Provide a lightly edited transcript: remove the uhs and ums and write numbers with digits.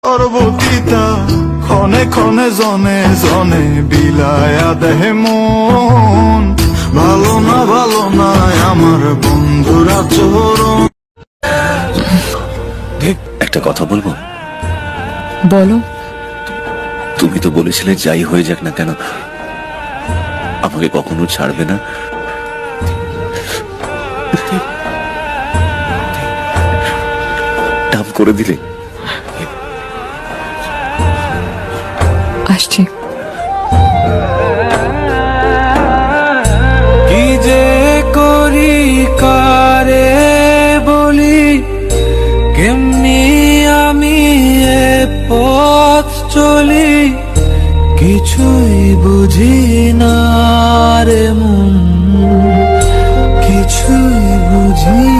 পরবর্তীতা ক্ষণে ক্ষণে জনে জনে বিলায়া দেহে মন, ভালো না আমার বন্ধুরা চরণ। একটা কথা বলবো? বলো। তুমি তো বলেছিলে যাই হয়ে যাক না কেন আমাকে কখনো ছাড়বে না। নাম করে দিলে। আসছি। কি যে করি কারে বলি, কেমনি আমি এ পথ চলি, কিছুই বুঝি না রে মন, কিছুই বুঝি